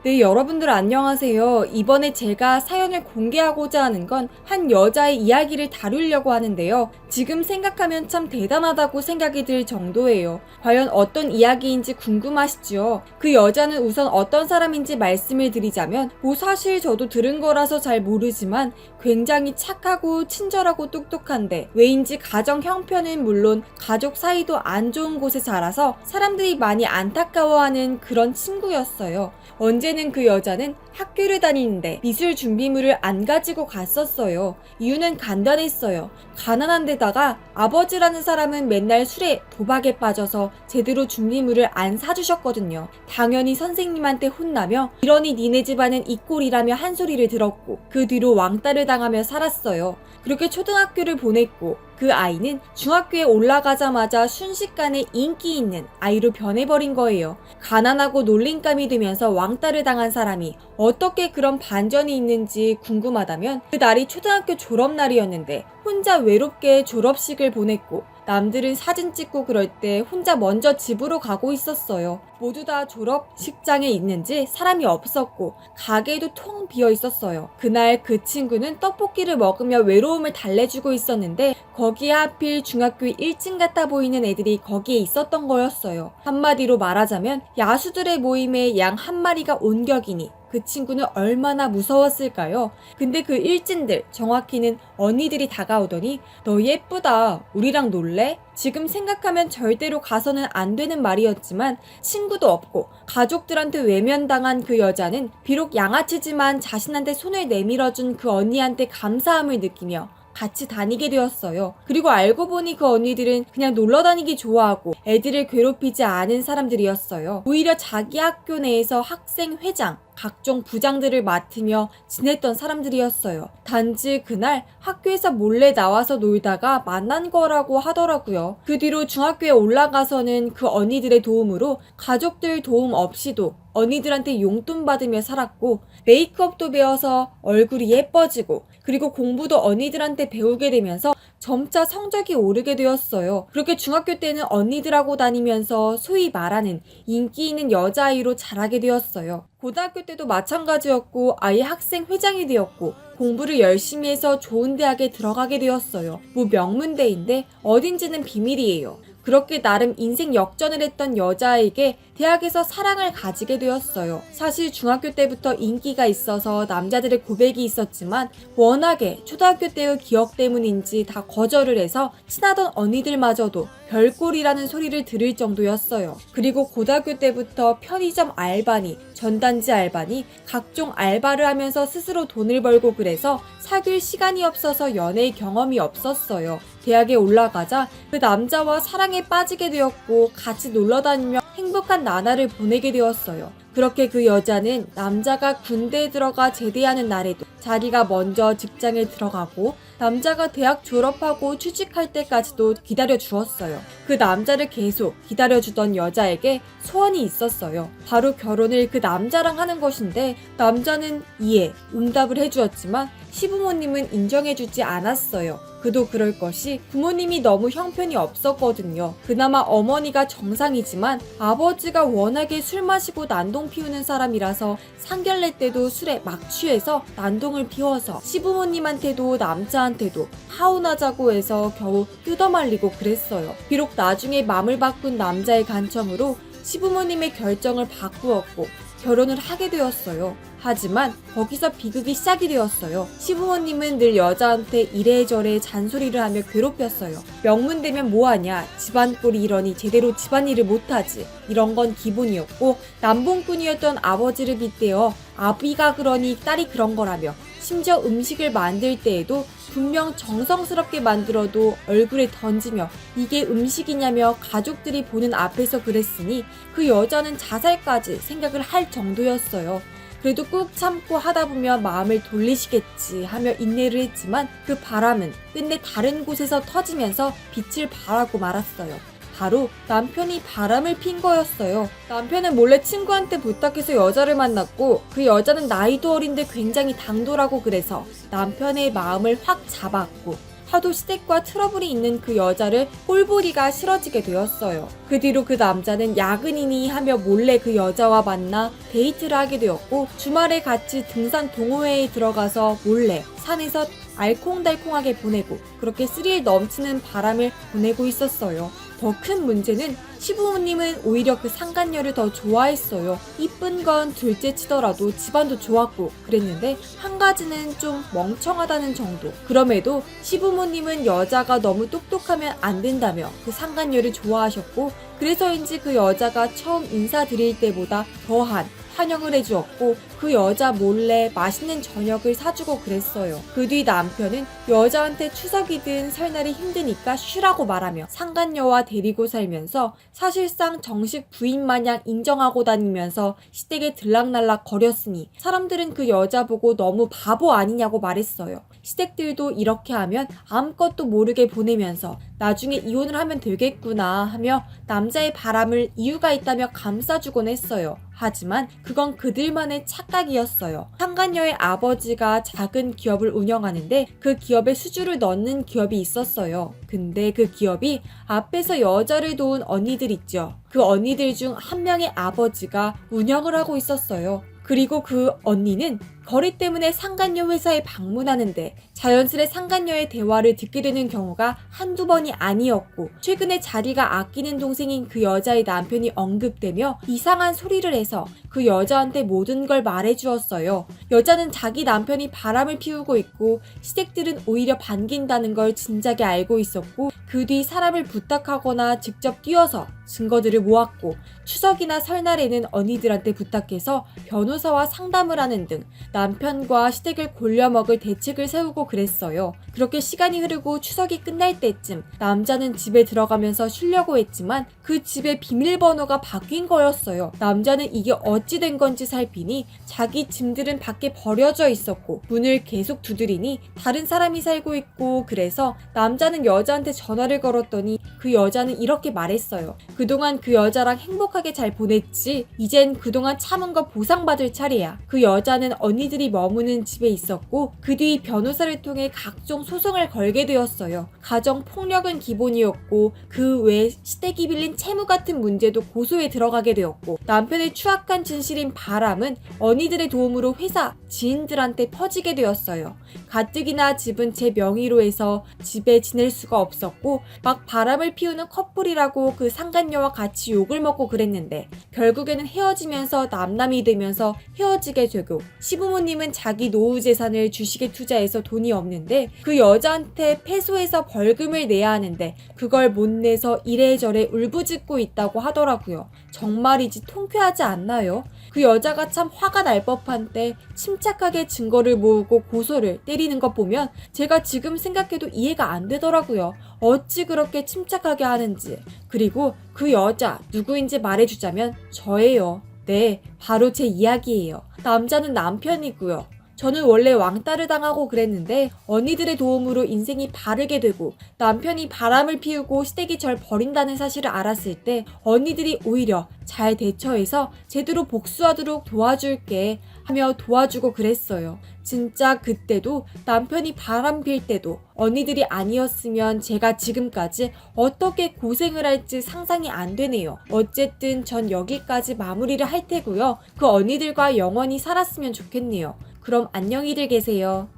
네, 여러분들 안녕하세요. 이번에 제가 사연을 공개하고자 하는 건 한 여자의 이야기를 다루려고 하는데요. 지금 생각하면 참 대단하다고 생각이 들 정도예요. 과연 어떤 이야기인지 궁금하시죠? 그 여자는 우선 어떤 사람인지 말씀을 드리자면, 사실 저도 들은 거라서 잘 모르지만 굉장히 착하고 친절하고 똑똑한데 왜인지 가정 형편은 물론 가족 사이도 안 좋은 곳에 자라서 사람들이 많이 안타까워하는 그런 친구였어요. 언제는 그 여자는 학교를 다니는데 미술 준비물을 안 가지고 갔었어요. 이유는 간단했어요. 가난한 데다가 아버지라는 사람은 맨날 술에 도박에 빠져서 제대로 준비물을 안 사주셨거든요. 당연히 선생님한테 혼나며 이러니 니네 집안은 이 꼴이라며 한 소리를 들었고 그 뒤로 왕따를 당하며 살았어요. 그렇게 초등학교를 보냈고 그 아이는 중학교에 올라가자마자 순식간에 인기 있는 아이로 변해버린 거예요. 가난하고 놀림감이 되면서 왕따를 당한 사람이 어떻게 그런 반전이 있는지 궁금하다면 그 날이 초등학교 졸업날이었는데 혼자 외롭게 졸업식을 보냈고 남들은 사진 찍고 그럴 때 혼자 먼저 집으로 가고 있었어요. 모두 다 졸업식장에 있는지 사람이 없었고 가게도 통 비어 있었어요. 그날 그 친구는 떡볶이를 먹으며 외로움을 달래주고 있었는데 거기에 하필 중학교 1층 같아 보이는 애들이 거기에 있었던 거였어요. 한마디로 말하자면 야수들의 모임에 양 한 마리가 온격이니 그 친구는 얼마나 무서웠을까요? 근데 그 일진들, 정확히는 언니들이 다가오더니 너 예쁘다, 우리랑 놀래? 지금 생각하면 절대로 가서는 안 되는 말이었지만 친구도 없고 가족들한테 외면당한 그 여자는 비록 양아치지만 자신한테 손을 내밀어준 그 언니한테 감사함을 느끼며 같이 다니게 되었어요. 그리고 알고 보니 그 언니들은 그냥 놀러 다니기 좋아하고 애들을 괴롭히지 않은 사람들이었어요. 오히려 자기 학교 내에서 학생 회장, 각종 부장들을 맡으며 지냈던 사람들이었어요. 단지 그날 학교에서 몰래 나와서 놀다가 만난 거라고 하더라고요. 그 뒤로 중학교에 올라가서는 그 언니들의 도움으로 가족들 도움 없이도 언니들한테 용돈 받으며 살았고 메이크업도 배워서 얼굴이 예뻐지고 그리고 공부도 언니들한테 배우게 되면서 점차 성적이 오르게 되었어요. 그렇게 중학교 때는 언니들하고 다니면서 소위 말하는 인기 있는 여자아이로 자라게 되었어요. 고등학교 때도 마찬가지였고 아예 학생 회장이 되었고 공부를 열심히 해서 좋은 대학에 들어가게 되었어요. 명문대인데 어딘지는 비밀이에요. 그렇게 나름 인생 역전을 했던 여자에게 대학에서 사랑을 가지게 되었어요. 사실 중학교 때부터 인기가 있어서 남자들의 고백이 있었지만 워낙에 초등학교 때의 기억 때문인지 다 거절을 해서 친하던 언니들마저도 별꼴이라는 소리를 들을 정도였어요. 그리고 고등학교 때부터 편의점 알바니, 전단지 알바니, 각종 알바를 하면서 스스로 돈을 벌고 그래서 사귈 시간이 없어서 연애 경험이 없었어요. 대학에 올라가자 그 남자와 사랑에 빠지게 되었고 같이 놀러 다니며 행복한 나날을 보내게 되었어요. 그렇게 그 여자는 남자가 군대에 들어가 제대하는 날에도 자기가 먼저 직장에 들어가고 남자가 대학 졸업하고 취직할 때까지도 기다려주었어요. 그 남자를 계속 기다려주던 여자에게 소원이 있었어요. 바로 결혼을 그 남자랑 하는 것인데 남자는 이해, 응답을 해주었지만 시부모님은 인정해주지 않았어요. 그도 그럴 것이 부모님이 너무 형편이 없었거든요. 그나마 어머니가 정상이지만 아버지가 워낙에 술 마시고 난동 피우는 사람이라서 상견례 때도 술에 막 취해서 난동을 피워서 시부모님한테도 남자한테도 하운하자고 해서 겨우 뜯어말리고 그랬어요. 비록 나중에 맘을 바꾼 남자의 간청으로 시부모님의 결정을 바꾸었고 결혼을 하게 되었어요. 하지만 거기서 비극이 시작이 되었어요. 시부모님은 늘 여자한테 이래저래 잔소리를 하며 괴롭혔어요. 명문되면 뭐하냐, 집안꼴이 이러니 제대로 집안일을 못하지, 이런 건 기본이었고 남봉꾼이었던 아버지를 빗대어 아비가 그러니 딸이 그런 거라며 심지어 음식을 만들 때에도 분명 정성스럽게 만들어도 얼굴에 던지며 이게 음식이냐며 가족들이 보는 앞에서 그랬으니 그 여자는 자살까지 생각을 할 정도였어요. 그래도 꾹 참고 하다 보면 마음을 돌리시겠지 하며 인내를 했지만 그 바람은 끝내 다른 곳에서 터지면서 빛을 발하고 말았어요. 바로 남편이 바람을 핀 거였어요. 남편은 몰래 친구한테 부탁해서 여자를 만났고 그 여자는 나이도 어린데 굉장히 당돌하고 그래서 남편의 마음을 확 잡았고 하도 시댁과 트러블이 있는 그 여자를 꼴보기가 싫어지게 되었어요. 그 뒤로 그 남자는 야근이니 하며 몰래 그 여자와 만나 데이트를 하게 되었고, 주말에 같이 등산 동호회에 들어가서 몰래 산에서 알콩달콩하게 보내고, 그렇게 스릴 넘치는 바람을 보내고 있었어요. 더 큰 문제는 시부모님은 오히려 그 상간녀를 더 좋아했어요. 이쁜 건 둘째 치더라도 집안도 좋았고 그랬는데, 한 가지는 좀 멍청하다는 정도. 그럼에도 시부모님은 여자가 너무 똑똑하면 안 된다며 그 상간녀를 좋아하셨고, 그래서인지 그 여자가 처음 인사드릴 때보다 더한 환영을 해주었고, 그 여자 몰래 맛있는 저녁을 사주고 그랬어요. 그 뒤 남편은 여자한테 추석이든 설날이 힘드니까 쉬라고 말하며 상간녀와 데리고 살면서 사실상 정식 부인 마냥 인정하고 다니면서 시댁에 들락날락 거렸으니, 사람들은 그 여자 보고 너무 바보 아니냐고 말했어요. 시댁들도 이렇게 하면 아무것도 모르게 보내면서 나중에 이혼을 하면 되겠구나 하며 남자의 바람을 이유가 있다며 감싸주곤 했어요. 하지만 그건 그들만의 착각이었어요. 상간녀의 아버지가 작은 기업을 운영하는데 그 기업에 수주를 넣는 기업이 있었어요. 근데 그 기업이 앞에서 여자를 도운 언니들 있죠. 그 언니들 중 한 명의 아버지가 운영을 하고 있었어요. 그리고 그 언니는 거리 때문에 상간녀 회사에 방문하는데 자연스레 상간녀의 대화를 듣게 되는 경우가 한두 번이 아니었고, 최근에 자기가 아끼는 동생인 그 여자의 남편이 언급되며 이상한 소리를 해서 그 여자한테 모든 걸 말해주었어요. 여자는 자기 남편이 바람을 피우고 있고 시댁들은 오히려 반긴다는 걸 진작에 알고 있었고, 그 뒤 사람을 부탁하거나 직접 뛰어서 증거들을 모았고, 추석이나 설날에는 언니들한테 부탁해서 변호사와 상담을 하는 등 남편과 시댁을 골려먹을 대책을 세우고 그랬어요. 그렇게 시간이 흐르고 추석이 끝날 때쯤 남자는 집에 들어가면서 쉬려고 했지만 그 집의 비밀번호가 바뀐 거였어요. 남자는 이게 어찌 된 건지 살피니 자기 짐들은 밖에 버려져 있었고, 문을 계속 두드리니 다른 사람이 살고 있고, 그래서 남자는 여자한테 전화를 걸었더니 그 여자는 이렇게 말했어요. 그동안 그 여자랑 행복하게 잘 보냈지. 이젠 그동안 참은 거 보상받을 차례야. 그 여자는 언니들이 머무는 집에 있었고, 그 뒤 변호사를 통해 각종 소송을 걸게 되었어요. 가정 폭력은 기본이었고, 그 외 시댁이 빌린 채무 같은 문제도 고소에 들어가게 되었고, 남편의 추악한 진실인 바람은 언니들의 도움으로 회사 지인들한테 퍼지게 되었어요. 가뜩이나 집은 제 명의로 해서 집에 지낼 수가 없었고, 막 바람을 피우는 커플이라고 그 상간녀와 같이 욕을 먹고 그랬는데, 결국에는 헤어지면서 남남이 되면서 헤어지게 되고, 시부모님은 자기 노후 재산을 주식에 투자해서 돈이 없는데 그 여자한테 패소해서 벌금을 내야 하는데 그걸 못 내서 이래저래 울부짖고 있다고 하더라고요. 정말이지 통쾌하지 않나요? 그 여자가 참 화가 날 법한 때 침착하게 증거를 모으고 고소를 때리는 것 보면 제가 지금 생각해도 이해가 안 되더라고요. 어찌 그렇게 침착하게 하는지. 그리고 그 여자 누구인지 말해주자면 저예요. 네, 바로 제 이야기예요. 남자는 남편이고요. 저는 원래 왕따를 당하고 그랬는데 언니들의 도움으로 인생이 바르게 되고 남편이 바람을 피우고 시댁이 절 버린다는 사실을 알았을 때 언니들이 오히려 잘 대처해서 제대로 복수하도록 도와줄게 하며 도와주고 그랬어요. 진짜 그때도 남편이 바람 필 때도 언니들이 아니었으면 제가 지금까지 어떻게 고생을 할지 상상이 안 되네요. 어쨌든 전 여기까지 마무리를 할 테고요. 그 언니들과 영원히 살았으면 좋겠네요. 그럼 안녕히들 계세요.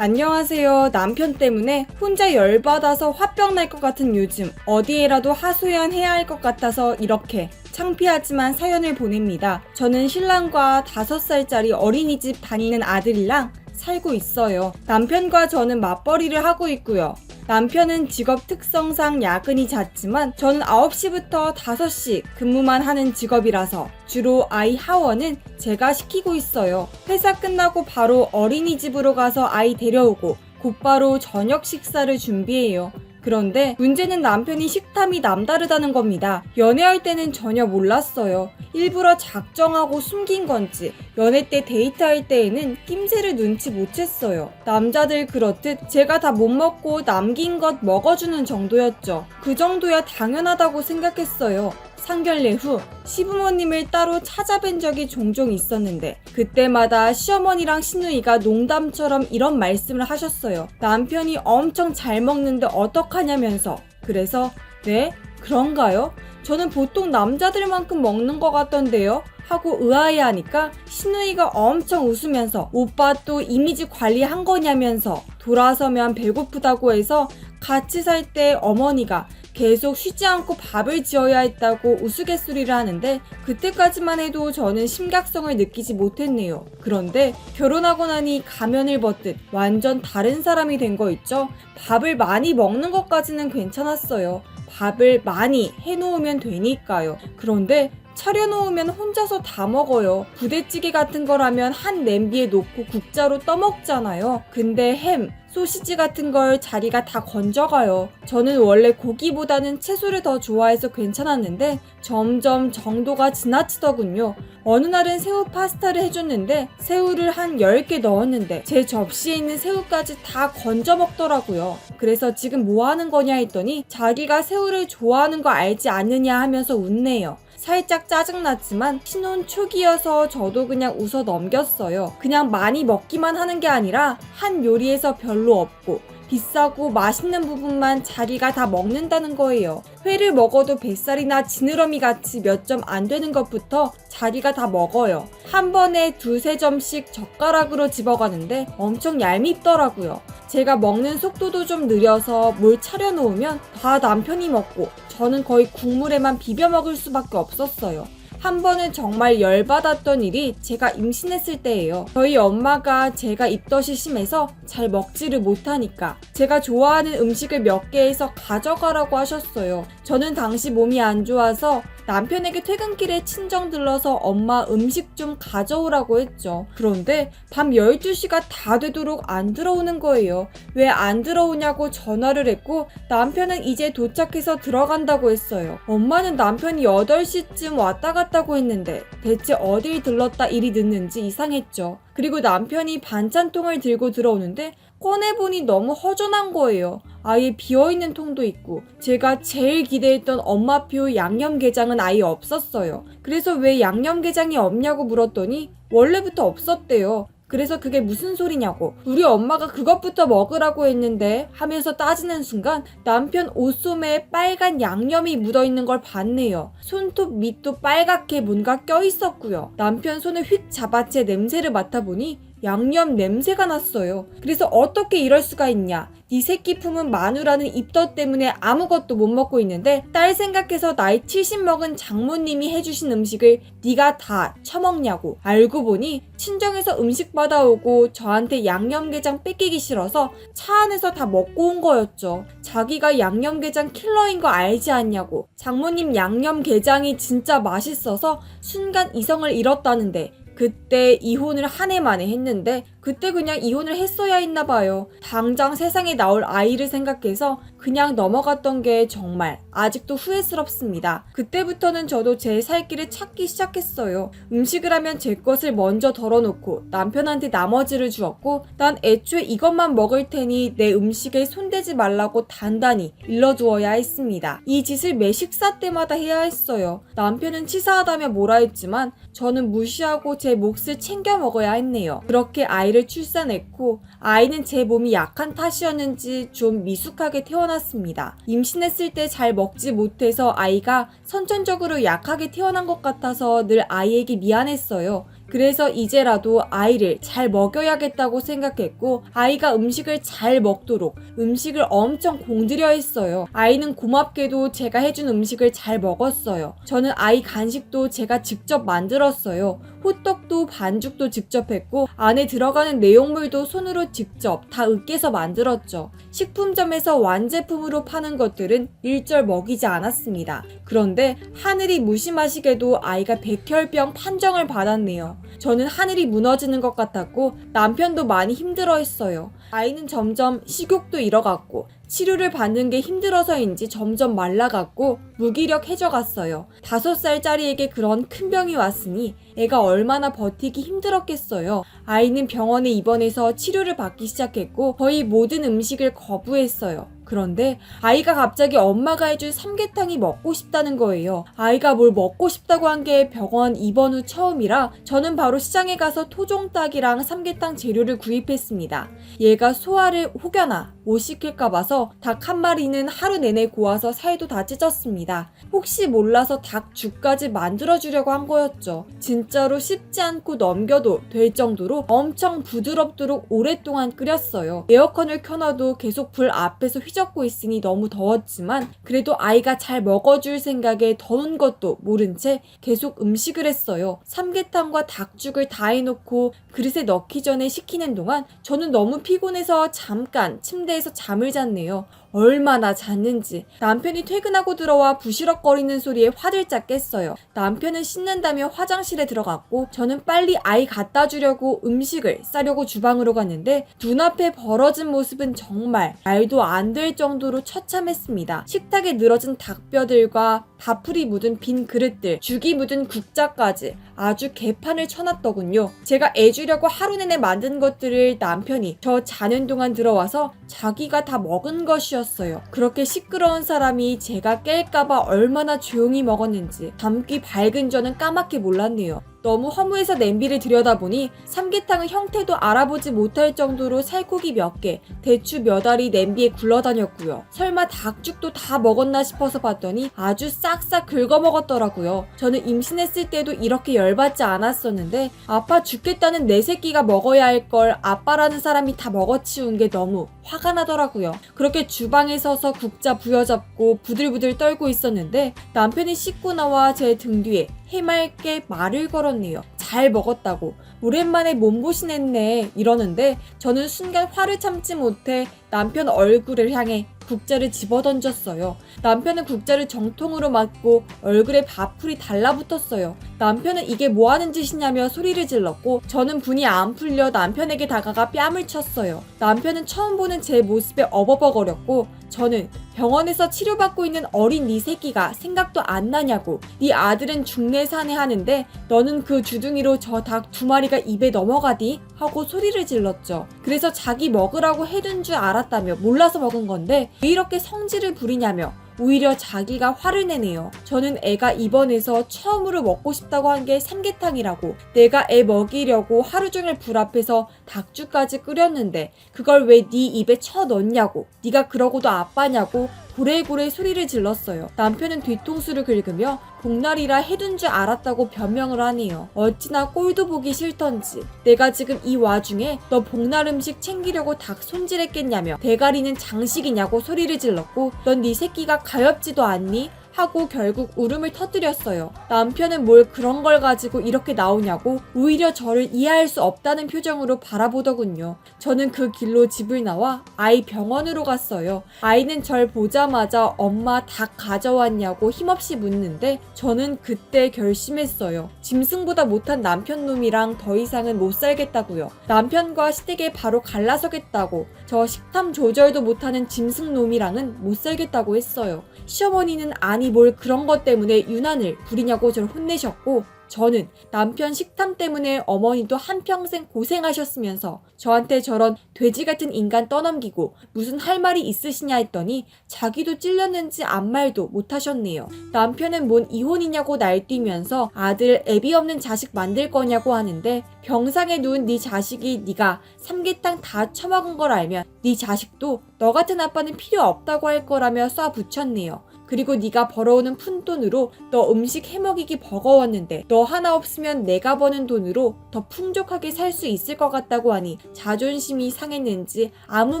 안녕하세요. 남편 때문에 혼자 열받아서 화병 날 것 같은 요즘 어디에라도 하소연해야 할 것 같아서 이렇게 창피하지만 사연을 보냅니다. 저는 신랑과 5살짜리 어린이집 다니는 아들이랑 살고 있어요. 남편과 저는 맞벌이를 하고 있고요. 남편은 직업 특성상 야근이 잦지만 저는 9시부터 5시 근무만 하는 직업이라서 주로 아이 하원은 제가 시키고 있어요. 회사 끝나고 바로 어린이집으로 가서 아이 데려오고 곧바로 저녁 식사를 준비해요. 그런데 문제는 남편이 식탐이 남다르다는 겁니다. 연애할 때는 전혀 몰랐어요. 일부러 작정하고 숨긴 건지 연애 때 데이트할 때에는 낌새를 눈치 못 챘어요. 남자들 그렇듯 제가 다 못 먹고 남긴 것 먹어주는 정도였죠. 그 정도야 당연하다고 생각했어요. 상견례 후 시부모님을 따로 찾아뵌 적이 종종 있었는데 그때마다 시어머니랑 시누이가 농담처럼 이런 말씀을 하셨어요. 남편이 엄청 잘 먹는데 어떡하냐면서. 그래서 네? 그런가요? 저는 보통 남자들만큼 먹는 것 같던데요? 하고 의아해하니까 시누이가 엄청 웃으면서 오빠 또 이미지 관리한 거냐면서 돌아서면 배고프다고 해서 같이 살 때 어머니가 계속 쉬지 않고 밥을 지어야 했다고 우스갯소리를 하는데 그때까지만 해도 저는 심각성을 느끼지 못했네요. 그런데 결혼하고 나니 가면을 벗듯 완전 다른 사람이 된 거 있죠? 밥을 많이 먹는 것까지는 괜찮았어요. 밥을 많이 해놓으면 되니까요. 그런데 차려놓으면 혼자서 다 먹어요. 부대찌개 같은 거라면 한 냄비에 놓고 국자로 떠먹잖아요. 근데 햄, 소시지 같은 걸 자기가 다 건져가요. 저는 원래 고기보다는 채소를 더 좋아해서 괜찮았는데 점점 정도가 지나치더군요. 어느 날은 새우 파스타를 해줬는데 새우를 한 10개 넣었는데 제 접시에 있는 새우까지 다 건져 먹더라고요. 그래서 지금 뭐 하는 거냐 했더니 자기가 새우를 좋아하는 거 알지 않느냐 하면서 웃네요. 살짝 짜증났지만 신혼 초기여서 저도 그냥 웃어 넘겼어요. 그냥 많이 먹기만 하는 게 아니라 한 요리에서 별로 없고 비싸고 맛있는 부분만 자기가 다 먹는다는 거예요. 회를 먹어도 뱃살이나 지느러미 같이 몇 점 안 되는 것부터 자기가 다 먹어요. 한 번에 2-3점씩 젓가락으로 집어가는데 엄청 얄밉더라고요. 제가 먹는 속도도 좀 느려서 뭘 차려놓으면 다 남편이 먹고 저는 거의 국물에만 비벼 먹을 수밖에 없었어요. 한 번은 정말 열받았던 일이 제가 임신했을 때예요. 저희 엄마가 제가 입덧이 심해서 잘 먹지를 못하니까 제가 좋아하는 음식을 몇 개 해서 가져가라고 하셨어요. 저는 당시 몸이 안 좋아서 남편에게 퇴근길에 친정 들러서 엄마 음식 좀 가져오라고 했죠. 그런데 밤 12시가 다 되도록 안 들어오는 거예요. 왜 안 들어오냐고 전화를 했고 남편은 이제 도착해서 들어간다고 했어요. 엄마는 남편이 8시쯤 왔다 갔다고 했는데 대체 어딜 들렀다 일이 늦는지 이상했죠. 그리고 남편이 반찬통을 들고 들어오는데 꺼내보니 너무 허전한 거예요. 아예 비어있는 통도 있고 제가 제일 기대했던 엄마표 양념게장은 아예 없었어요. 그래서 왜 양념게장이 없냐고 물었더니 원래부터 없었대요. 그래서 그게 무슨 소리냐고 우리 엄마가 그것부터 먹으라고 했는데 하면서 따지는 순간 남편 옷소매에 빨간 양념이 묻어있는 걸 봤네요. 손톱 밑도 빨갛게 뭔가 껴있었고요. 남편 손을 휙 잡아채 냄새를 맡아보니 양념 냄새가 났어요. 그래서 어떻게 이럴 수가 있냐. 네 새끼 품은 마누라는 입덧 때문에 아무것도 못 먹고 있는데 딸 생각해서 나이 70 먹은 장모님이 해주신 음식을 네가 다 처먹냐고. 알고 보니 친정에서 음식 받아오고 저한테 양념게장 뺏기기 싫어서 차 안에서 다 먹고 온 거였죠. 자기가 양념게장 킬러인 거 알지 않냐고. 장모님 양념게장이 진짜 맛있어서 순간 이성을 잃었다는데 그때 이혼을 한 해 만에 했는데 그때 그냥 이혼을 했어야 했나 봐요. 당장 세상에 나올 아이를 생각해서 그냥 넘어갔던 게 정말 아직도 후회스럽습니다. 그때부터는 저도 제 살 길을 찾기 시작했어요. 음식을 하면 제 것을 먼저 덜어놓고 남편한테 나머지를 주었고 난 애초에 이것만 먹을 테니 내 음식에 손대지 말라고 단단히 일러두어야 했습니다. 이 짓을 매 식사 때마다 해야 했어요. 남편은 치사하다며 뭐라 했지만 저는 무시하고 제 몫을 챙겨 먹어야 했네요. 그렇게 아이를 출산했고 아이는 제 몸이 약한 탓이었는지 좀 미숙하게 태어났습니다. 임신했을 때 잘 먹지 못해서 아이가 선천적으로 약하게 태어난 것 같아서 늘 아이에게 미안했어요. 그래서 이제라도 아이를 잘 먹여야겠다고 생각했고 아이가 음식을 잘 먹도록 음식을 엄청 공들여 했어요. 아이는 고맙게도 제가 해준 음식을 잘 먹었어요. 저는 아이 간식도 제가 직접 만들었어요. 호떡도 반죽도 직접 했고 안에 들어가는 내용물도 손으로 직접 다 으깨서 만들었죠. 식품점에서 완제품으로 파는 것들은 일절 먹이지 않았습니다. 그런데 하늘이 무심하시게도 아이가 백혈병 판정을 받았네요. 저는 하늘이 무너지는 것 같았고 남편도 많이 힘들어했어요. 아이는 점점 식욕도 잃어갔고 치료를 받는 게 힘들어서인지 점점 말라갔고 무기력해져갔어요. 5살짜리에게 그런 큰 병이 왔으니 애가 얼마나 버티기 힘들었겠어요. 아이는 병원에 입원해서 치료를 받기 시작했고 거의 모든 음식을 거부했어요. 그런데 아이가 갑자기 엄마가 해준 삼계탕이 먹고 싶다는 거예요. 아이가 뭘 먹고 싶다고 한 게 병원 입원 후 처음이라 저는 바로 시장에 가서 토종닭이랑 삼계탕 재료를 구입했습니다. 얘가 소화를 혹여나 못 시킬까 봐서 닭 한 마리는 하루 내내 고아서 살도 다 찢었습니다. 혹시 몰라서 닭죽까지 만들어주려고 한 거였죠. 진짜로 씹지 않고 넘겨도 될 정도로 엄청 부드럽도록 오랫동안 끓였어요. 에어컨을 켜놔도 계속 불 앞에서 휘젓고 있으니 너무 더웠지만 그래도 아이가 잘 먹어줄 생각에 더운 것도 모른 채 계속 음식을 했어요. 삼계탕과 닭죽을 다 해놓고 그릇에 넣기 전에 식히는 동안 저는 너무 피곤해서 잠깐 침대에서 잠을 잤네요. 얼마나 잤는지. 남편이 퇴근하고 들어와 부시럭거리는 소리에 화들짝 깼어요. 남편은 씻는다며 화장실에 들어갔고 저는 빨리 아이 갖다 주려고 음식을 싸려고 주방으로 갔는데 눈앞에 벌어진 모습은 정말 말도 안 될 정도로 처참했습니다. 식탁에 늘어진 닭뼈들과 밥풀이 묻은 빈 그릇들, 죽이 묻은 국자까지 아주 개판을 쳐놨더군요. 제가 애 주려고 하루 내내 만든 것들을 남편이 저 자는 동안 들어와서 자기가 다 먹은 것이었어요. 그렇게 시끄러운 사람이 제가 깰까봐 얼마나 조용히 먹었는지 밤기 밝은 저는 까맣게 몰랐네요. 너무 허무해서 냄비를 들여다보니 삼계탕의 형태도 알아보지 못할 정도로 살코기 몇 개, 대추 몇 알이 냄비에 굴러다녔고요. 설마 닭죽도 다 먹었나 싶어서 봤더니 아주 싹싹 긁어먹었더라고요. 저는 임신했을 때도 이렇게 열받지 않았었는데 아파 죽겠다는 내 새끼가 먹어야 할 걸 아빠라는 사람이 다 먹어치운 게 너무 화가 나더라고요. 그렇게 주방에 서서 국자 부여잡고 부들부들 떨고 있었는데 남편이 씻고 나와 제 등 뒤에 해맑게 말을 걸었네요. 잘 먹었다고. 오랜만에 몸보신했네 이러는데 저는 순간 화를 참지 못해 남편 얼굴을 향해 국자를 집어던졌어요. 남편은 국자를 정통으로 맞고 얼굴에 밥풀이 달라붙었어요. 남편은 이게 뭐하는 짓이냐며 소리를 질렀고 저는 분이 안 풀려 남편에게 다가가 뺨을 쳤어요. 남편은 처음 보는 제 모습에 어버버거렸고 저는 병원에서 치료받고 있는 어린 네 새끼가 생각도 안 나냐고. 네 아들은 중내산에 하는데 너는 그 주둥이로 저 닭 2마리가 입에 넘어가디? 하고 소리를 질렀죠. 그래서 자기 먹으라고 해둔 줄 알았다며 몰라서 먹은 건데 왜 이렇게 성질을 부리냐며 오히려 자기가 화를 내네요. 저는 애가 입원해서 처음으로 먹고 싶다고 한 게 삼계탕이라고. 내가 애 먹이려고 하루 종일 불 앞에서 닭죽까지 끓였는데 그걸 왜 네 입에 쳐넣냐고. 네가 그러고도 아빠냐고 고래고래 소리를 질렀어요. 남편은 뒤통수를 긁으며 복날이라 해둔 줄 알았다고 변명을 하네요. 어찌나 꼴도 보기 싫던지. 내가 지금 이 와중에 너 복날 음식 챙기려고 닭 손질했겠냐며 대가리는 장식이냐고 소리를 질렀고 넌 네 새끼가 가엾지도 않니? 하고 결국 울음을 터뜨렸어요. 남편은 뭘 그런 걸 가지고 이렇게 나오냐고 오히려 저를 이해할 수 없다는 표정으로 바라보더군요. 저는 그 길로 집을 나와 아이 병원으로 갔어요. 아이는 절 보자마자 엄마 닭 가져왔냐고 힘없이 묻는데 저는 그때 결심했어요. 짐승보다 못한 남편 놈이랑 더 이상은 못 살겠다고요. 남편과 시댁에 바로 갈라서겠다고. 저 식탐 조절도 못하는 짐승 놈이랑은 못 살겠다고 했어요. 시어머니는 아니 뭘 그런 것 때문에 유난을 부리냐고 저를 혼내셨고 저는 남편 식탐 때문에 어머니도 한평생 고생하셨으면서 저한테 저런 돼지 같은 인간 떠넘기고 무슨 할 말이 있으시냐 했더니 자기도 찔렸는지 아무 말도 못하셨네요. 남편은 뭔 이혼이냐고 날뛰면서 아들 애비 없는 자식 만들 거냐고 하는데 병상에 누운 네 자식이 네가 삼계탕 다 처먹은 걸 알면 네 자식도 너 같은 아빠는 필요 없다고 할 거라며 쏴붙였네요. 그리고 네가 벌어오는 푼돈으로 너 음식 해먹이기 버거웠는데 너 하나 없으면 내가 버는 돈으로 더 풍족하게 살 수 있을 것 같다고 하니 자존심이 상했는지 아무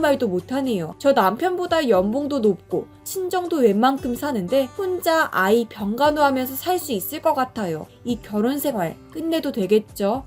말도 못하네요. 저 남편보다 연봉도 높고 친정도 웬만큼 사는데 혼자 아이 병간호하면서 살 수 있을 것 같아요. 이 결혼 생활 끝내도 되겠죠?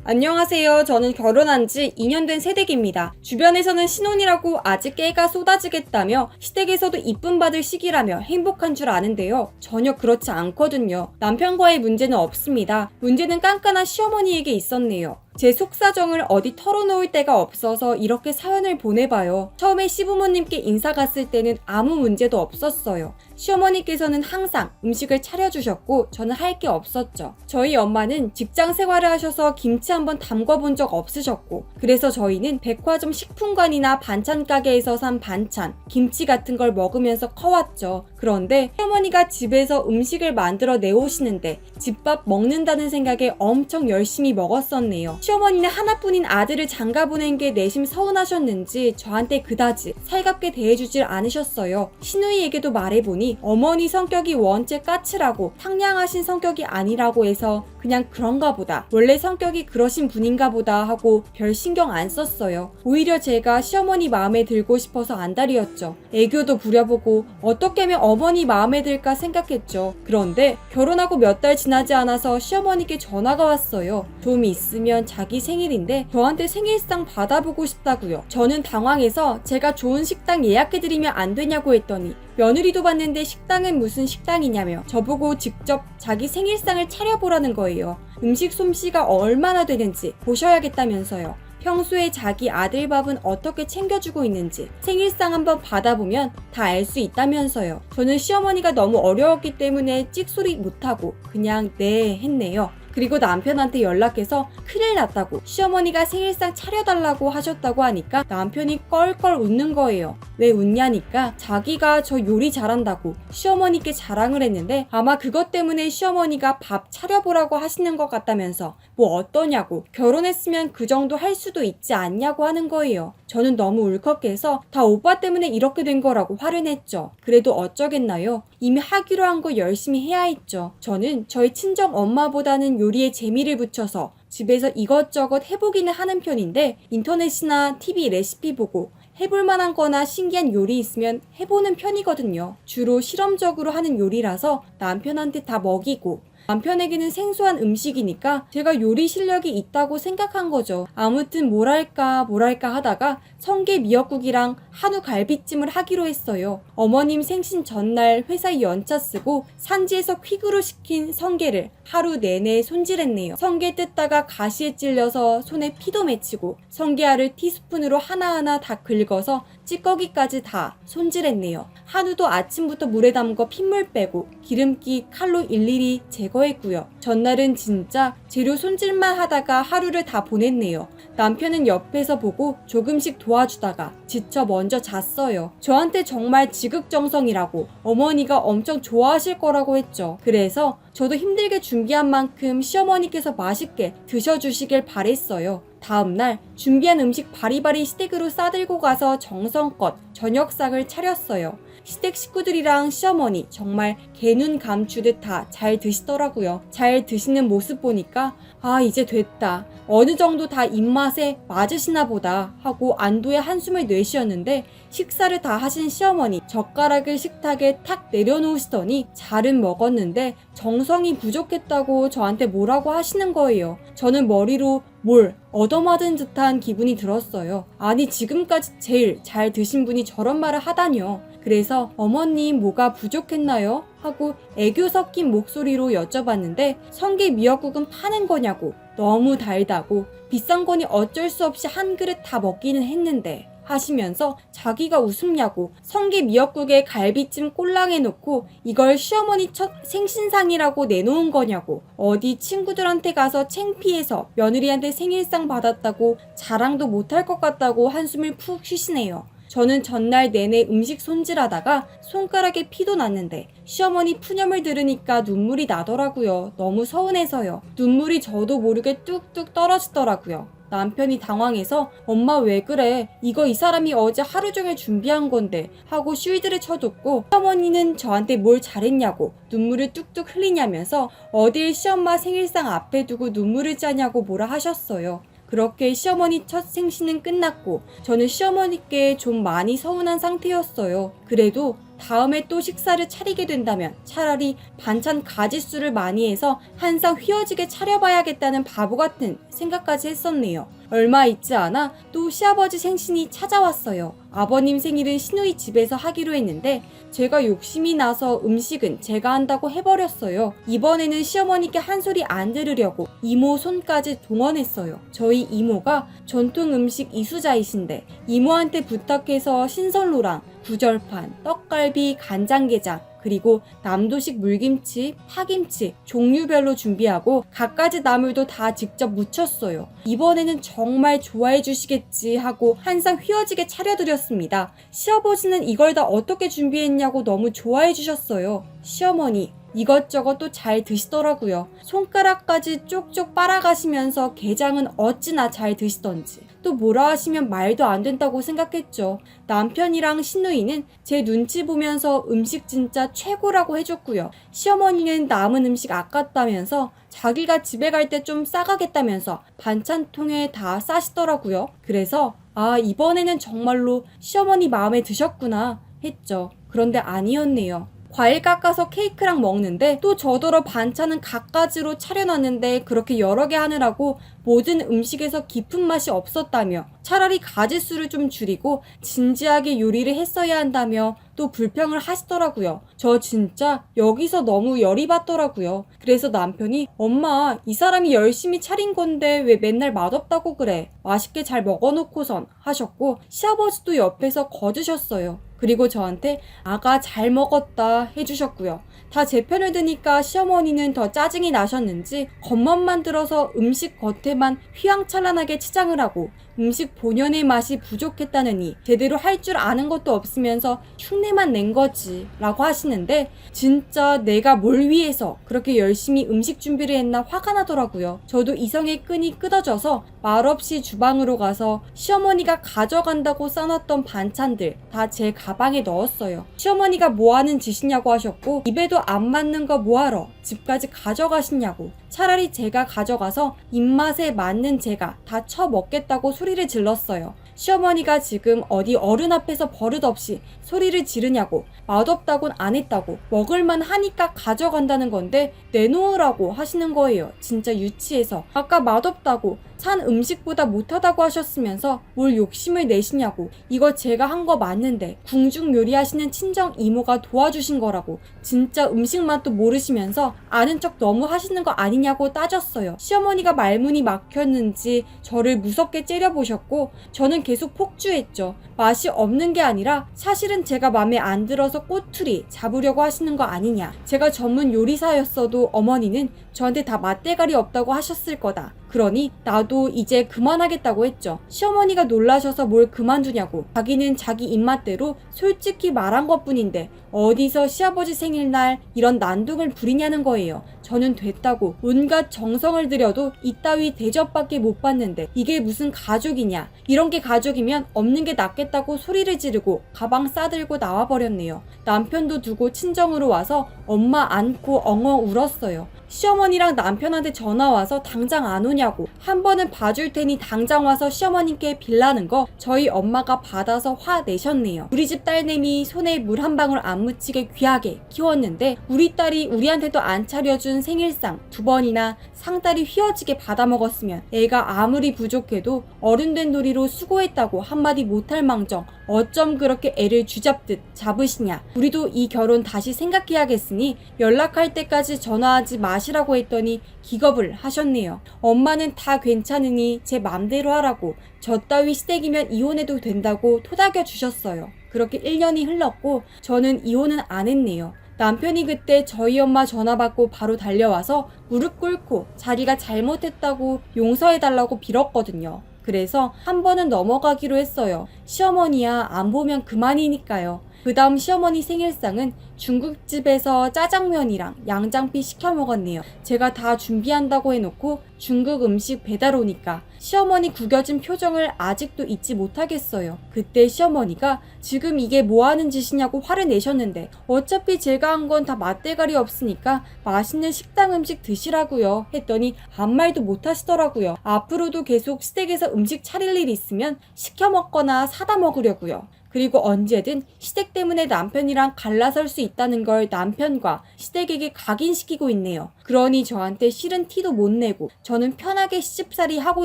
안녕하세요. 저는 결혼한 지 2년 된 새댁입니다. 주변에서는 신혼이라고 아직 깨가 쏟아지겠다며 시댁에서도 이쁨 받을 시기라며 행복한 줄 아는데요. 전혀 그렇지 않거든요. 남편과의 문제는 없습니다. 문제는 깐깐한 시어머니에게 있었네요. 제 속사정을 어디 털어놓을 데가 없어서 이렇게 사연을 보내봐요. 처음에 시부모님께 인사 갔을 때는 아무 문제도 없었어요. 시어머니께서는 항상 음식을 차려주셨고 저는 할 게 없었죠. 저희 엄마는 직장 생활을 하셔서 김치 한번 담궈본 적 없으셨고 그래서 저희는 백화점 식품관이나 반찬 가게에서 산 반찬, 김치 같은 걸 먹으면서 커왔죠. 그런데 시어머니가 집에서 음식을 만들어 내오시는데 집밥 먹는다는 생각에 엄청 열심히 먹었었네요. 시어머니는 하나뿐인 아들을 장가 보낸 게 내심 서운하셨는지 저한테 그다지 살갑게 대해주질 않으셨어요. 시누이에게도 말해보니 어머니 성격이 원체 까칠하고 상냥하신 성격이 아니라고 해서 그냥 그런가 보다. 원래 성격이 그러신 분인가 보다 하고 별 신경 안 썼어요. 오히려 제가 시어머니 마음에 들고 싶어서 안달이었죠. 애교도 부려보고 어떻게 하면 어머니 마음에 들까 생각했죠. 그런데 결혼하고 몇 달 지나지 않아서 시어머니께 전화가 왔어요. 좀 있으면 자기 생일인데 저한테 생일상 받아보고 싶다고요. 저는 당황해서 제가 좋은 식당 예약해드리면 안 되냐고 했더니 며느리도 봤는데 식당은 무슨 식당이냐며 저보고 직접 자기 생일상을 차려보라는 거예요. 음식 솜씨가 얼마나 되는지 보셔야겠다면서요. 평소에 자기 아들 밥은 어떻게 챙겨주고 있는지 생일상 한번 받아보면 다 알 수 있다면서요. 저는 시어머니가 너무 어려웠기 때문에 찍소리 못하고 그냥 네 했네요. 그리고 남편한테 연락해서 큰일 났다고 시어머니가 생일상 차려달라고 하셨다고 하니까 남편이 껄껄 웃는 거예요. 왜 웃냐니까 자기가 저 요리 잘한다고 시어머니께 자랑을 했는데 아마 그것 때문에 시어머니가 밥 차려보라고 하시는 것 같다면서 뭐 어떠냐고 결혼했으면 그 정도 할 수도 있지 않냐고 하는 거예요. 저는 너무 울컥해서 다 오빠 때문에 이렇게 된 거라고 화를 냈죠. 그래도 어쩌겠나요? 이미 하기로 한 거 열심히 해야 했죠. 저는 저희 친정 엄마보다는 요리에 재미를 붙여서 집에서 이것저것 해보기는 하는 편인데 인터넷이나 TV 레시피 보고 해볼 만한 거나 신기한 요리 있으면 해보는 편이거든요. 주로 실험적으로 하는 요리라서 남편한테 다 먹이고 남편에게는 생소한 음식이니까 제가 요리 실력이 있다고 생각한 거죠. 아무튼 뭐랄까 하다가 성게 미역국이랑 한우 갈비찜을 하기로 했어요. 어머님 생신 전날 회사에 연차 쓰고 산지에서 퀵으로 시킨 성게를 하루 내내 손질했네요. 성게 뜯다가 가시에 찔려서 손에 피도 맺히고 성게알을 티스푼으로 하나하나 다 긁어서 찌꺼기까지 다 손질했네요. 한우도 아침부터 물에 담궈 핏물 빼고 기름기 칼로 일일이 제거했고요. 전날은 진짜 재료 손질만 하다가 하루를 다 보냈네요. 남편은 옆에서 보고 조금씩 도와주다가 지쳐 먼저 잤어요. 저한테 정말 지극정성이라고 어머니가 엄청 좋아하실 거라고 했죠. 그래서 저도 힘들게 준비한 만큼 시어머니께서 맛있게 드셔주시길 바랬어요. 다음날 준비한 음식 바리바리 시댁으로 싸들고 가서 정성껏 저녁상을 차렸어요. 시댁 식구들이랑 시어머니 정말 개눈 감추듯 다 잘 드시더라고요. 잘 드시는 모습 보니까 아 이제 됐다. 어느 정도 다 입맛에 맞으시나 보다 하고 안도의 한숨을 내쉬었는데 식사를 다 하신 시어머니 젓가락을 식탁에 탁 내려놓으시더니 잘은 먹었는데 정성이 부족했다고 저한테 뭐라고 하시는 거예요. 저는 머리로 뭘 얻어맞은 듯한 기분이 들었어요. 아니 지금까지 제일 잘 드신 분이 저런 말을 하다니요. 그래서 어머님 뭐가 부족했나요? 하고 애교 섞인 목소리로 여쭤봤는데 성게 미역국은 파는 거냐고, 너무 달다고, 비싼 거니 어쩔 수 없이 한 그릇 다 먹기는 했는데 하시면서 자기가 웃음냐고 성게 미역국에 갈비찜 꼴랑해 놓고 이걸 시어머니 첫 생신상이라고 내놓은 거냐고, 어디 친구들한테 가서 창피해서 며느리한테 생일상 받았다고 자랑도 못할 것 같다고 한숨을 푹 쉬시네요. 저는 전날 내내 음식 손질하다가 손가락에 피도 났는데 시어머니 푸념을 들으니까 눈물이 나더라고요. 너무 서운해서요. 눈물이 저도 모르게 뚝뚝 떨어지더라고요. 남편이 당황해서 엄마 왜 그래? 이거 이 사람이 어제 하루 종일 준비한 건데 하고 쉴드를 쳐줬고, 시어머니는 저한테 뭘 잘했냐고 눈물을 뚝뚝 흘리냐면서 어딜 시엄마 생일상 앞에 두고 눈물을 짜냐고 뭐라 하셨어요. 그렇게 시어머니 첫 생신은 끝났고 저는 시어머니께 좀 많이 서운한 상태였어요. 그래도 다음에 또 식사를 차리게 된다면 차라리 반찬 가짓수를 많이 해서 한상 휘어지게 차려봐야겠다는 바보 같은 생각까지 했었네요. 얼마 있지 않아 또 시아버지 생신이 찾아왔어요. 아버님 생일은 시누이 집에서 하기로 했는데 제가 욕심이 나서 음식은 제가 한다고 해버렸어요. 이번에는 시어머니께 한 소리 안 들으려고 이모 손까지 동원했어요. 저희 이모가 전통 음식 이수자이신데 이모한테 부탁해서 신선로랑 구절판, 떡갈비, 간장게장, 그리고 남도식 물김치, 파김치 종류별로 준비하고 갖가지 나물도 다 직접 무쳤어요. 이번에는 정말 좋아해 주시겠지 하고 한상 휘어지게 차려드렸습니다. 시아버지는 이걸 다 어떻게 준비했냐고 너무 좋아해 주셨어요. 시어머니 이것저것 또 잘 드시더라고요. 손가락까지 쪽쪽 빨아가시면서 게장은 어찌나 잘 드시던지. 또 뭐라 하시면 말도 안 된다고 생각했죠. 남편이랑 시누이는 제 눈치 보면서 음식 진짜 최고라고 해줬고요. 시어머니는 남은 음식 아깝다면서 자기가 집에 갈 때 좀 싸가겠다면서 반찬통에 다 싸시더라고요. 그래서 이번에는 정말로 시어머니 마음에 드셨구나 했죠. 그런데 아니었네요. 과일 깎아서 케이크랑 먹는데 또 저더러 반찬은 갖가지로 차려놨는데 그렇게 여러 개 하느라고 모든 음식에서 깊은 맛이 없었다며 차라리 가짓수를 좀 줄이고 진지하게 요리를 했어야 한다며 또 불평을 하시더라고요. 저 진짜 여기서 너무 열이 받더라고요. 그래서 남편이 엄마 이 사람이 열심히 차린 건데 왜 맨날 맛없다고 그래? 맛있게 잘 먹어놓고선 하셨고 시아버지도 옆에서 거드셨어요. 그리고 저한테 아가 잘 먹었다 해주셨고요. 다 제 편을 드니까 시어머니는 더 짜증이 나셨는지 겉멋만 들어서 음식 겉에만 휘황찬란하게 치장을 하고 음식 본연의 맛이 부족했다느니 제대로 할 줄 아는 것도 없으면서 흉내만 낸 거지 라고 하시는데 진짜 내가 뭘 위해서 그렇게 열심히 음식 준비를 했나 화가 나더라고요. 저도 이성의 끈이 끊어져서 말없이 주방으로 가서 시어머니가 가져간다고 싸놨던 반찬들 다 제 가방에 넣었어요. 시어머니가 뭐하는 짓이냐고 하셨고 입에도 안 맞는 거 뭐하러 집까지 가져가시냐고, 차라리 제가 가져가서 입맛에 맞는 제가 다 처먹겠다고 소리를 질렀어요. 시어머니가 지금 어디 어른 앞에서 버릇없이 소리를 지르냐고, 맛없다곤 안 했다고, 먹을만 하니까 가져간다는 건데 내놓으라고 하시는 거예요. 진짜 유치해서. 아까 맛없다고 산 음식보다 못하다고 하셨으면서 뭘 욕심을 내시냐고, 이거 제가 한 거 맞는데 궁중 요리하시는 친정 이모가 도와주신 거라고, 진짜 음식 맛도 모르시면서 아는 척 너무 하시는 거 아니냐고 따졌어요. 시어머니가 말문이 막혔는지 저를 무섭게 째려보셨고 저는 계속 폭주했죠. 맛이 없는 게 아니라 사실은 제가 맘에 안 들어서 꼬투리 잡으려고 하시는 거 아니냐. 제가 전문 요리사였어도 어머니는 저한테 다 맛대가리 없다고 하셨을 거다. 그러니 나도 이제 그만하겠다고 했죠. 시어머니가 놀라셔서 뭘 그만두냐고, 자기는 자기 입맛대로 솔직히 말한 것뿐인데 어디서 시아버지 생일날 이런 난동을 부리냐는 거예요. 저는 됐다고 온갖 정성을 들여도 이따위 대접밖에 못 받는데 이게 무슨 가족이냐, 이런 게 가족이면 없는 게 낫겠다고 소리를 지르고 가방 싸들고 나와버렸네요. 남편도 두고 친정으로 와서 엄마 안고 엉엉 울었어요. 시어머니랑 남편한테 전화 와서 당장 안 오냐고, 한 번은 봐줄 테니 당장 와서 시어머님께 빌라는 거 저희 엄마가 받아서 화 내셨네요. 우리 집 딸내미 손에 물 한 방울 안 야무지게 귀하게 키웠는데 우리 딸이 우리한테도 안 차려준 생일상 2번이나 상다리 휘어지게 받아먹었으면 애가 아무리 부족해도 어른된 도리로 수고했다고 한마디 못할 망정 어쩜 그렇게 애를 쥐잡듯 잡으시냐. 우리도 이 결혼 다시 생각해야겠으니 연락할 때까지 전화하지 마시라고 했더니 기겁을 하셨네요. 엄마는 다 괜찮으니 제 맘대로 하라고 저 따위 시댁이면 이혼해도 된다고 토닥여 주셨어요. 그렇게 1년이 흘렀고 저는 이혼은 안 했네요. 남편이 그때 저희 엄마 전화 받고 바로 달려와서 무릎 꿇고 자기가 잘못했다고 용서해달라고 빌었거든요. 그래서 한 번은 넘어가기로 했어요. 시어머니야 안 보면 그만이니까요. 그 다음 시어머니 생일상은 중국집에서 짜장면이랑 양장피 시켜 먹었네요. 제가 다 준비한다고 해놓고 중국 음식 배달 오니까 시어머니 구겨진 표정을 아직도 잊지 못하겠어요. 그때 시어머니가 지금 이게 뭐 하는 짓이냐고 화를 내셨는데 어차피 제가 한 건 다 맛대가리 없으니까 맛있는 식당 음식 드시라고요 했더니 아무 말도 못 하시더라고요. 앞으로도 계속 시댁에서 음식 차릴 일 있으면 시켜 먹거나 사다 먹으려고요. 그리고 언제든 시댁 때문에 남편이랑 갈라설 수 있다는 걸 남편과 시댁에게 각인시키고 있네요. 그러니 저한테 싫은 티도 못 내고 저는 편하게 시집살이 하고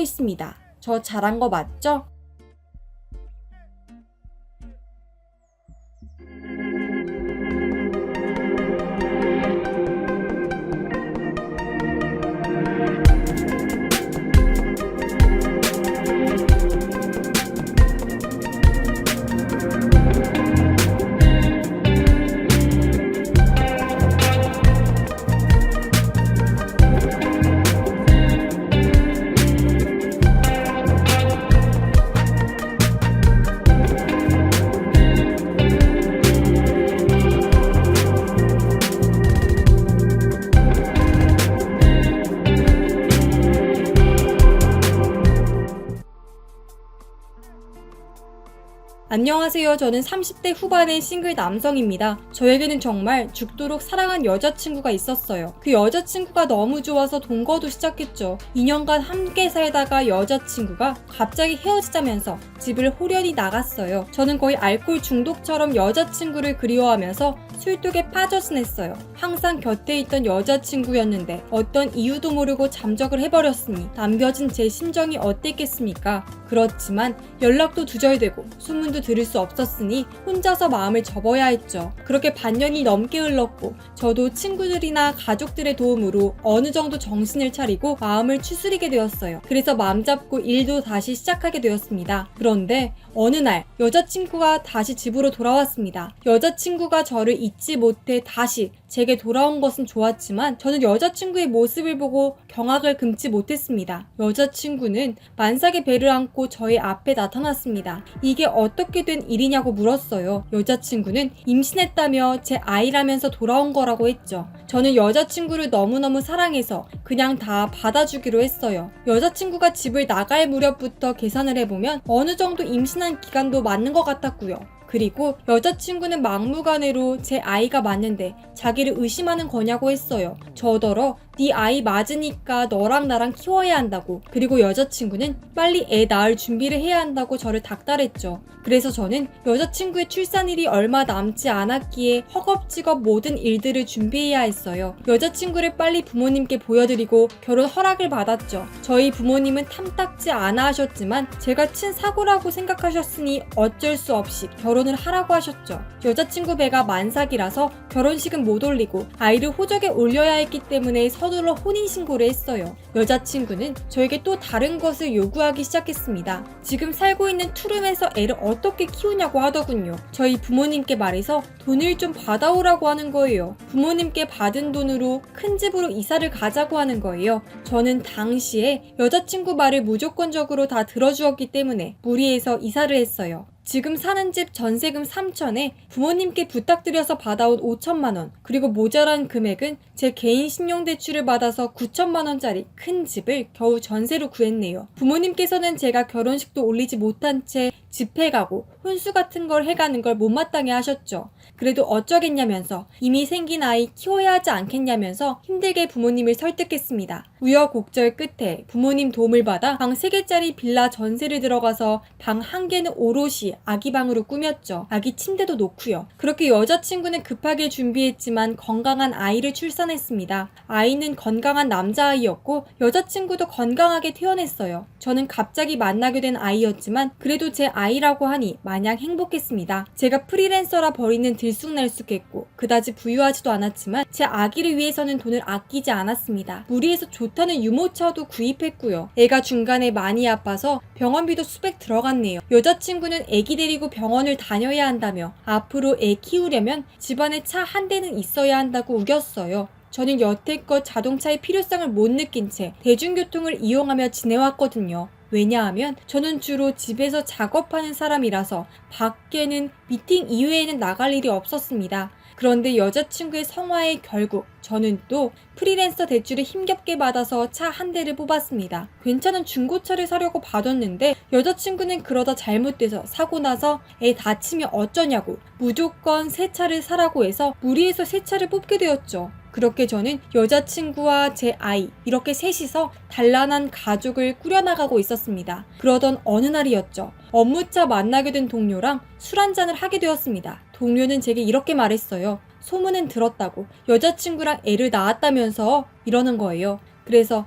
있습니다. 저 잘한 거 맞죠? 안녕하세요. 저는 30대 후반의 싱글 남성입니다. 저에게는 정말 죽도록 사랑한 여자친구가 있었어요. 그 여자친구가 너무 좋아서 동거도 시작했죠. 2년간 함께 살다가 여자친구가 갑자기 헤어지자면서 집을 홀연히 나갔어요. 저는 거의 알코올 중독처럼 여자친구를 그리워하면서 술독에 빠져 지냈어요. 항상 곁에 있던 여자친구였는데 어떤 이유도 모르고 잠적을 해버렸으니 남겨진 제 심정이 어땠겠습니까? 그렇지만 연락도 두절되고 소문도 들을 수 없었으니 혼자서 마음을 접어야 했죠. 그렇게 반년이 넘게 흘렀고 저도 친구들이나 가족들의 도움으로 어느 정도 정신을 차리고 마음을 추스리게 되었어요. 그래서 마음 잡고 일도 다시 시작하게 되었습니다. 그런데 어느 날 여자친구가 다시 집으로 돌아왔습니다. 여자친구가 저를 잊지 못해 다시 제게 돌아온 것은 좋았지만 저는 여자친구의 모습을 보고 경악을 금치 못했습니다. 여자친구는 만삭의 배를 안고 저의 앞에 나타났습니다. 이게 어떻게 된 일이냐고 물었어요. 여자친구는 임신했다며 제 아이라면서 돌아온 거라고 했죠. 저는 여자친구를 너무너무 사랑해서 그냥 다 받아주기로 했어요. 여자친구가 집을 나갈 무렵부터 계산을 해보면 어느 정도 임신한 기간도 맞는 것 같았고요. 그리고 여자친구는 막무가내로 제 아이가 맞는데 자기를 의심하는 거냐고 했어요. 저더러 네 아이 맞으니까 너랑 나랑 키워야 한다고. 그리고 여자친구는 빨리 애 낳을 준비를 해야 한다고 저를 닥달했죠. 그래서 저는 여자친구의 출산일이 얼마 남지 않았기에 허겁지겁 모든 일들을 준비해야 했어요. 여자친구를 빨리 부모님께 보여드리고 결혼 허락을 받았죠. 저희 부모님은 탐탁지 않아 하셨지만 제가 친 사고라고 생각하셨으니 어쩔 수 없이 결혼을 하라고 하셨죠. 여자친구 배가 만삭이라서 결혼식은 못 올리고 아이를 호적에 올려야 했기 때문에 서둘러 혼인신고를 했어요. 여자친구는 저에게 또 다른 것을 요구하기 시작했습니다. 지금 살고 있는 투룸에서 애를 어떻게 키우냐고 하더군요. 저희 부모님께 말해서 돈을 좀 받아오라고 하는 거예요. 부모님께 받은 돈으로 큰 집으로 이사를 가자고 하는 거예요. 저는 당시에 여자친구 말을 무조건적으로 다 들어주었기 때문에 무리해서 이사를 했어요. 지금 사는 집 전세금 3천에 부모님께 부탁드려서 받아온 5천만 원, 그리고 모자란 금액은 제 개인 신용대출을 받아서 9천만 원짜리 큰 집을 겨우 전세로 구했네요. 부모님께서는 제가 결혼식도 올리지 못한 채 집해 가고 혼수 같은 걸 해가는 걸 못마땅해 하셨죠. 그래도 어쩌겠냐면서 이미 생긴 아이 키워야 하지 않겠냐면서 힘들게 부모님을 설득했습니다. 우여곡절 끝에 부모님 도움을 받아 방 3개짜리 빌라 전세를 들어가서 방 1개는 오롯이 아기 방으로 꾸몄죠. 아기 침대도 놓고요. 그렇게 여자친구는 급하게 준비했지만 건강한 아이를 출산했습니다. 아이는 건강한 남자아이였고 여자친구도 건강하게 태어났어요. 저는 갑자기 만나게 된 아이였지만 그래도 제 아이라고 하니 마냥 행복했습니다. 제가 프리랜서라 버리는 들쑥날쑥했고 그다지 부유하지도 않았지만 제 아기를 위해서는 돈을 아끼지 않았습니다. 무리해서 좋다는 유모차도 구입했고요. 애가 중간에 많이 아파서 병원비도 수백 들어갔네요. 여자친구는 애기 데리고 병원을 다녀야 한다며 앞으로 애 키우려면 집안에 차 1대는 있어야 한다고 우겼어요. 저는 여태껏 자동차의 필요성을 못 느낀 채 대중교통을 이용하며 지내왔거든요. 왜냐하면 저는 주로 집에서 작업하는 사람이라서 밖에는 미팅 이외에는 나갈 일이 없었습니다. 그런데 여자친구의 성화에 결국 저는 또 프리랜서 대출을 힘겹게 받아서 차 1대를 뽑았습니다. 괜찮은 중고차를 사려고 봐뒀는데 여자친구는 그러다 잘못돼서 사고 나서 애 다치면 어쩌냐고 무조건 새 차를 사라고 해서 무리해서 새 차를 뽑게 되었죠. 그렇게 저는 여자친구와 제 아이 이렇게 셋이서 단란한 가족을 꾸려나가고 있었습니다. 그러던 어느 날이었죠. 업무차 만나게 된 동료랑 술 한잔을 하게 되었습니다. 동료는 제게 이렇게 말했어요. 소문은 들었다고 여자친구랑 애를 낳았다면서 이러는 거예요. 그래서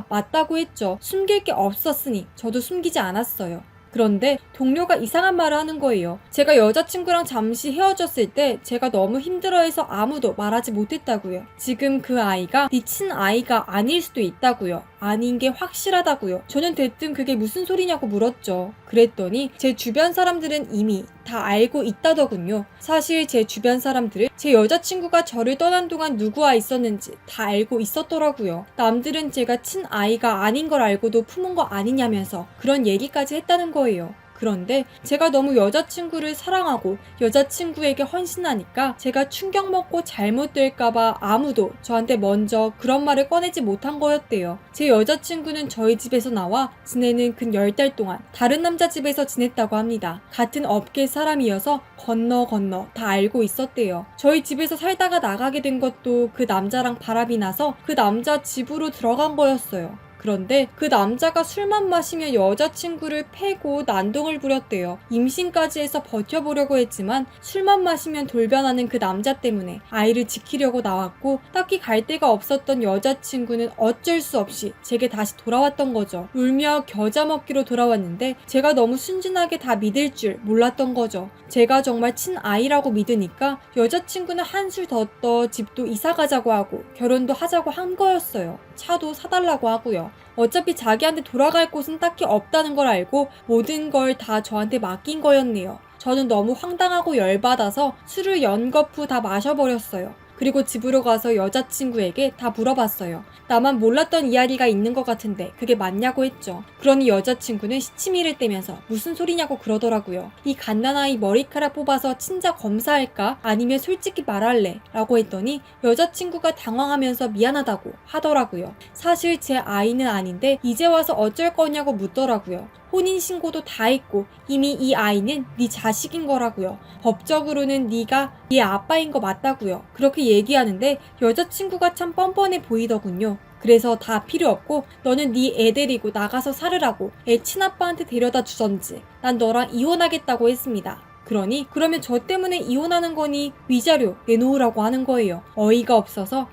맞다고 했죠. 숨길 게 없었으니 저도 숨기지 않았어요. 그런데 동료가 이상한 말을 하는 거예요. 제가 여자친구랑 잠시 헤어졌을 때 제가 너무 힘들어해서 아무도 말하지 못했다고요. 지금 그 아이가 네 친아이가 아닐 수도 있다고요. 아닌 게 확실하다고요. 저는 대뜸 그게 무슨 소리냐고 물었죠. 그랬더니 제 주변 사람들은 이미 다 알고 있다더군요. 사실 제 주변 사람들은 제 여자친구가 저를 떠난 동안 누구와 있었는지 다 알고 있었더라고요. 남들은 제가 친아이가 아닌 걸 알고도 품은 거 아니냐면서 그런 얘기까지 했다는 거예요. 그런데 제가 너무 여자친구를 사랑하고 여자친구에게 헌신하니까 제가 충격 먹고 잘못될까봐 아무도 저한테 먼저 그런 말을 꺼내지 못한 거였대요. 제 여자친구는 저희 집에서 나와 지내는 근 10달 동안 다른 남자 집에서 지냈다고 합니다. 같은 업계 사람이어서 건너 다 알고 있었대요. 저희 집에서 살다가 나가게 된 것도 그 남자랑 바람이 나서 그 남자 집으로 들어간 거였어요. 그런데 그 남자가 술만 마시며 여자친구를 패고 난동을 부렸대요. 임신까지 해서 버텨보려고 했지만 술만 마시면 돌변하는 그 남자 때문에 아이를 지키려고 나왔고 딱히 갈 데가 없었던 여자친구는 어쩔 수 없이 제게 다시 돌아왔던 거죠. 울며 겨자 먹기로 돌아왔는데 제가 너무 순진하게 다 믿을 줄 몰랐던 거죠. 제가 정말 친아이라고 믿으니까 여자친구는 한술 더 떠 집도 이사 가자고 하고 결혼도 하자고 한 거였어요. 차도 사달라고 하고요. 어차피 자기한테 돌아갈 곳은 딱히 없다는 걸 알고 모든 걸 다 저한테 맡긴 거였네요. 저는 너무 황당하고 열받아서 술을 연거푸 다 마셔버렸어요. 그리고 집으로 가서 여자친구에게 다 물어봤어요. 나만 몰랐던 이야기가 있는 것 같은데 그게 맞냐고 했죠. 그러니 여자친구는 시치미를 떼면서 무슨 소리냐고 그러더라고요. 이 갓난아이 머리카락 뽑아서 친자 검사할까? 아니면 솔직히 말할래? 라고 했더니 여자친구가 당황하면서 미안하다고 하더라고요. 사실 제 아이는 아닌데 이제 와서 어쩔 거냐고 묻더라고요. 혼인신고도 다 했고 이미 이 아이는 네 자식인 거라고요. 법적으로는 네가 네 아빠인 거 맞다고요. 그렇게 얘기하는데 여자친구가 참 뻔뻔해 보이더군요. 그래서 다 필요 없고 너는 네 애 데리고 나가서 살으라고 애 친아빠한테 데려다 주던지 난 너랑 이혼하겠다고 했습니다. 그러면 저 때문에 이혼하는 거니 위자료 내놓으라고 하는 거예요. 어이가 없어서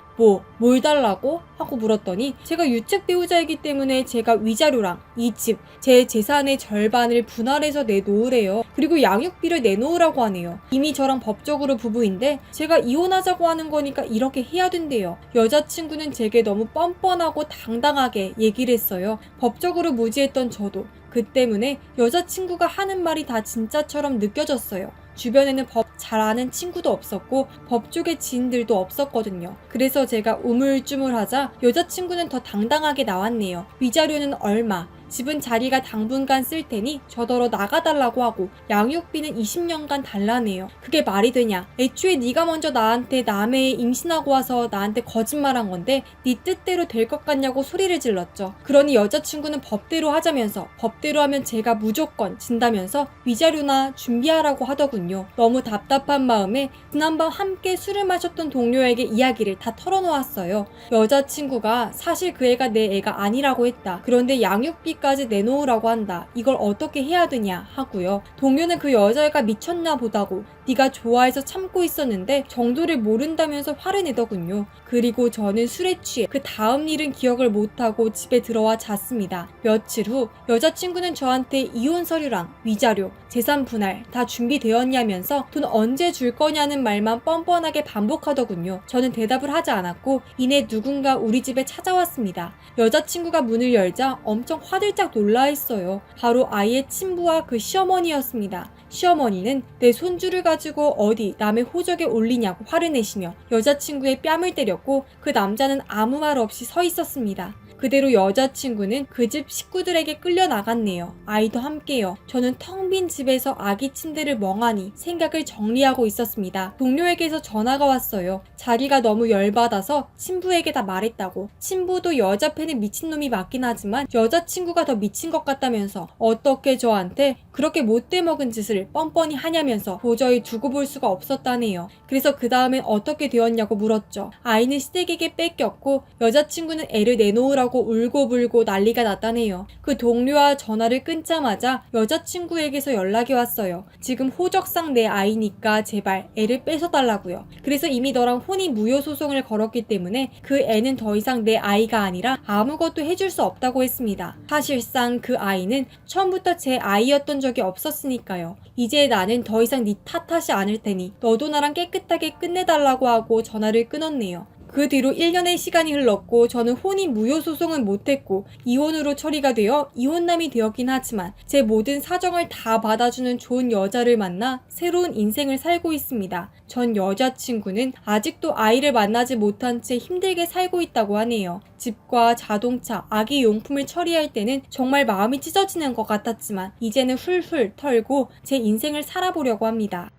뭘 달라고? 하고 물었더니 제가 유책 배우자이기 때문에 제가 위자료랑 이 집, 제 재산의 절반을 분할해서 내놓으래요. 그리고 양육비를 내놓으라고 하네요. 이미 저랑 법적으로 부부인데 제가 이혼하자고 하는 거니까 이렇게 해야 된대요. 여자친구는 제게 너무 뻔뻔하고 당당하게 얘기를 했어요. 법적으로 무지했던 저도 그 때문에 여자친구가 하는 말이 다 진짜처럼 느껴졌어요. 주변에는 법 잘 아는 친구도 없었고 법 쪽의 지인들도 없었거든요. 그래서 제가 우물쭈물하자 여자친구는 더 당당하게 나왔네요. 위자료는 얼마, 집은 자기가 당분간 쓸 테니 저더러 나가달라고 하고 양육비는 20년간 달라네요. 그게 말이 되냐? 애초에 네가 먼저 나한테 남의 애 임신하고 와서 나한테 거짓말한 건데 네 뜻대로 될 것 같냐고 소리를 질렀죠. 그러니 여자친구는 법대로 하자면서 법대로 하면 제가 무조건 진다면서 위자료나 준비하라고 하더군요. 너무 답답한 마음에 지난밤 함께 술을 마셨던 동료에게 이야기를 다 털어놓았어요. 여자친구가 사실 그 애가 내 애가 아니라고 했다. 그런데 양육비까지 내놓으라고 한다. 이걸 어떻게 해야 되냐 하고요. 동료는 그 여자애가 미쳤나 보다고 네가 좋아해서 참고 있었는데 정도를 모른다면서 화를 내더군요. 그리고 저는 술에 취해 그 다음 일은 기억을 못하고 집에 들어와 잤습니다. 며칠 후 여자친구는 저한테 이혼 서류랑 위자료, 재산 분할 다 준비되었냐면서 돈 언제 줄 거냐는 말만 뻔뻔하게 반복하더군요. 저는 대답을 하지 않았고 이내 누군가 우리 집에 찾아왔습니다. 여자친구가 문을 열자 엄청 화들짝 놀라했어요. 바로 아이의 친부와 그 시어머니였습니다. 시어머니는 내 손주를 가지고 어디 남의 호적에 올리냐고 화를 내시며 여자친구의 뺨을 때렸고 그 남자는 아무 말 없이 서 있었습니다. 그대로 여자친구는 그 집 식구들에게 끌려나갔네요. 아이도 함께요. 저는 텅 빈 집에서 아기 침대를 멍하니 생각을 정리하고 있었습니다. 동료에게서 전화가 왔어요. 자기가 너무 열받아서 친부에게 다 말했다고. 친부도 여자 팬은 미친놈이 맞긴 하지만 여자친구가 더 미친 것 같다면서 어떻게 저한테 그렇게 못돼 먹은 짓을 뻔뻔히 하냐면서 도저히 두고 볼 수가 없었다네요. 그래서 그 다음엔 어떻게 되었냐고 물었죠. 아이는 시댁에게 뺏겼고 여자친구는 애를 내놓으라고 울고불고 난리가 났다네요. 그 동료와 전화를 끊자마자 여자친구에게서 연락이 왔어요. 지금 호적상 내 아이니까 제발 애를 뺏어달라고요. 그래서 이미 너랑 혼인 무효 소송을 걸었기 때문에 그 애는 더 이상 내 아이가 아니라 아무것도 해줄 수 없다고 했습니다. 사실상 그 아이는 처음부터 제 아이였던 적이 없었으니까요. 이제 나는 더 이상 네 탓하지 않을 테니 너도 나랑 깨끗하게 끝내달라고 하고 전화를 끊었네요. 그 뒤로 1년의 시간이 흘렀고 저는 혼인 무효 소송은 못했고 이혼으로 처리가 되어 이혼남이 되었긴 하지만 제 모든 사정을 다 받아주는 좋은 여자를 만나 새로운 인생을 살고 있습니다. 전 여자친구는 아직도 아이를 만나지 못한 채 힘들게 살고 있다고 하네요. 집과 자동차, 아기 용품을 처리할 때는 정말 마음이 찢어지는 것 같았지만 이제는 훌훌 털고 제 인생을 살아보려고 합니다.